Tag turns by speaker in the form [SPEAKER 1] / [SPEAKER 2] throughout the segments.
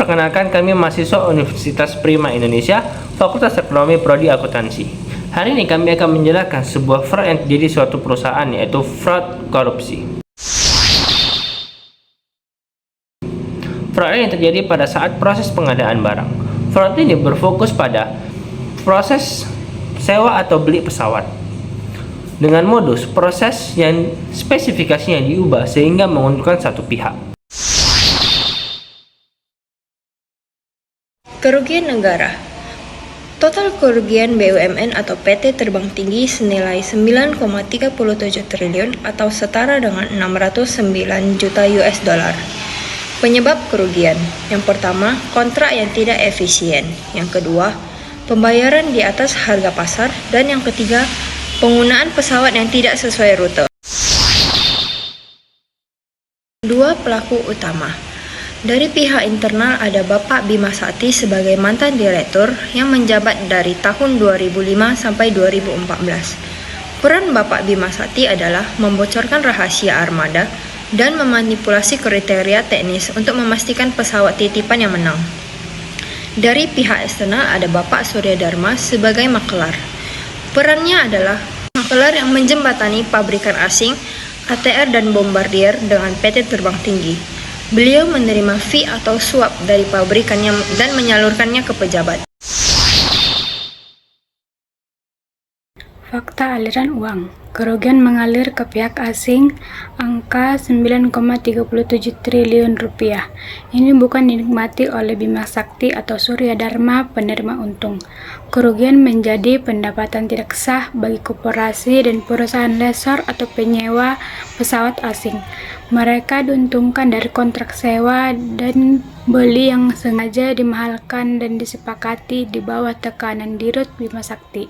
[SPEAKER 1] perkenalkan, kami mahasiswa Universitas Prima Indonesia, Fakultas Ekonomi Prodi Akuntansi. Hari ini kami akan menjelaskan sebuah fraud yang terjadi di suatu perusahaan, yaitu fraud korupsi. Fraud yang terjadi pada saat proses pengadaan barang. Fraud ini berfokus pada proses sewa atau beli pesawat dengan modus proses yang spesifikasinya diubah sehingga menguntungkan satu pihak.
[SPEAKER 2] Kerugian negara. Total kerugian BUMN atau PT Terbang Tinggi senilai 9,37 triliun atau setara dengan 609 juta US dollar. Penyebab kerugian. Yang pertama, kontrak yang tidak efisien. Yang kedua, pembayaran di atas harga pasar. Dan yang ketiga, penggunaan pesawat yang tidak sesuai rute. Dua pelaku utama. Dari pihak internal ada Bapak Bima Sakti sebagai mantan direktur yang menjabat dari tahun 2005 sampai 2014. Peran Bapak Bima Sakti adalah membocorkan rahasia armada dan memanipulasi kriteria teknis untuk memastikan pesawat titipan yang menang. Dari pihak eksternal ada Bapak Surya Dharma sebagai makelar. Perannya adalah makelar yang menjembatani pabrikan asing, ATR dan Bombardier dengan PT Terbang Tinggi. Beliau menerima fee atau suap dari pabrikannya dan menyalurkannya ke pejabat.
[SPEAKER 3] Fakta aliran uang. Kerugian mengalir ke pihak asing angka 9,37 triliun rupiah. Ini bukan dinikmati oleh Bima Sakti atau Surya Dharma penerima untung. Kerugian menjadi pendapatan tidak sah bagi koperasi dan perusahaan lessor atau penyewa pesawat asing. Mereka diuntungkan dari kontrak sewa dan beli yang sengaja dimahalkan dan disepakati di bawah tekanan Dirut Bima Sakti.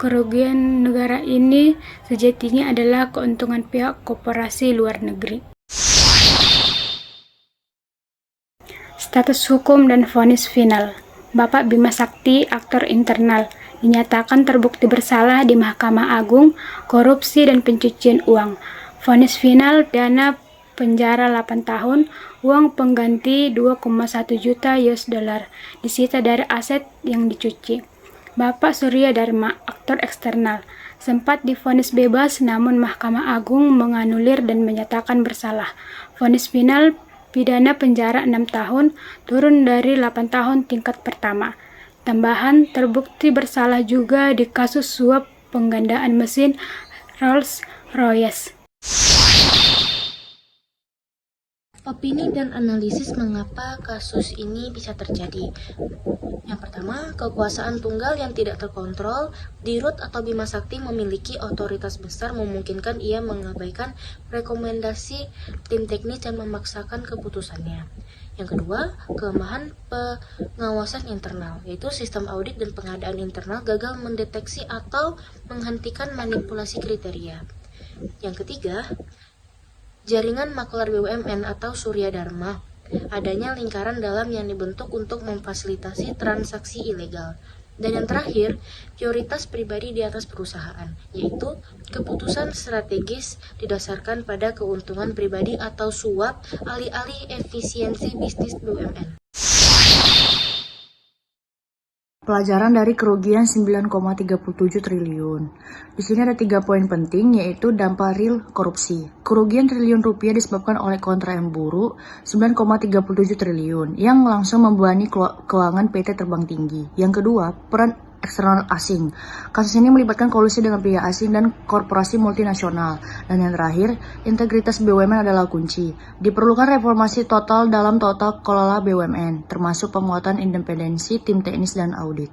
[SPEAKER 3] Kerugian negara ini sejatinya adalah keuntungan pihak koperasi luar negeri. Status hukum dan vonis final. Bapak Bima Sakti, aktor internal, dinyatakan terbukti bersalah di Mahkamah Agung korupsi dan pencucian uang. Vonis final dana penjara 8 tahun, uang pengganti 2,1 juta US dollar, disita dari aset yang dicuci. Bapak Surya Dharma, aktor eksternal, sempat divonis bebas namun Mahkamah Agung menganulir dan menyatakan bersalah. Vonis final pidana penjara 6 tahun, turun dari 8 tahun tingkat pertama. Tambahan, terbukti bersalah juga di kasus suap penggandaan mesin Rolls-Royce.
[SPEAKER 4] Opini dan analisis mengapa kasus ini bisa terjadi. Yang pertama, kekuasaan tunggal yang tidak terkontrol. Dirut atau Bima Sakti memiliki otoritas besar memungkinkan ia mengabaikan rekomendasi tim teknis dan memaksakan keputusannya. Yang kedua, kelemahan pengawasan internal, yaitu sistem audit dan pengadaan internal gagal mendeteksi atau menghentikan manipulasi kriteria. Yang ketiga, jaringan makelar BUMN atau Surya Dharma, adanya lingkaran dalam yang dibentuk untuk memfasilitasi transaksi ilegal. Dan yang terakhir, prioritas pribadi di atas perusahaan, yaitu keputusan strategis didasarkan pada keuntungan pribadi atau suap alih-alih efisiensi bisnis BUMN.
[SPEAKER 5] Pelajaran dari kerugian 9,37 triliun. Di sini ada 3 poin penting, yaitu dampak real korupsi. Kerugian triliun rupiah disebabkan oleh kontrak yang buruk 9,37 triliun yang langsung membebani keuangan PT Terbang Tinggi. Yang kedua, peran eksternal asing. Kasus ini melibatkan kolusi dengan pihak asing dan korporasi multinasional. Dan yang terakhir, integritas BUMN adalah kunci. Diperlukan reformasi total dalam tata kelola BUMN, termasuk penguatan independensi tim teknis dan audit.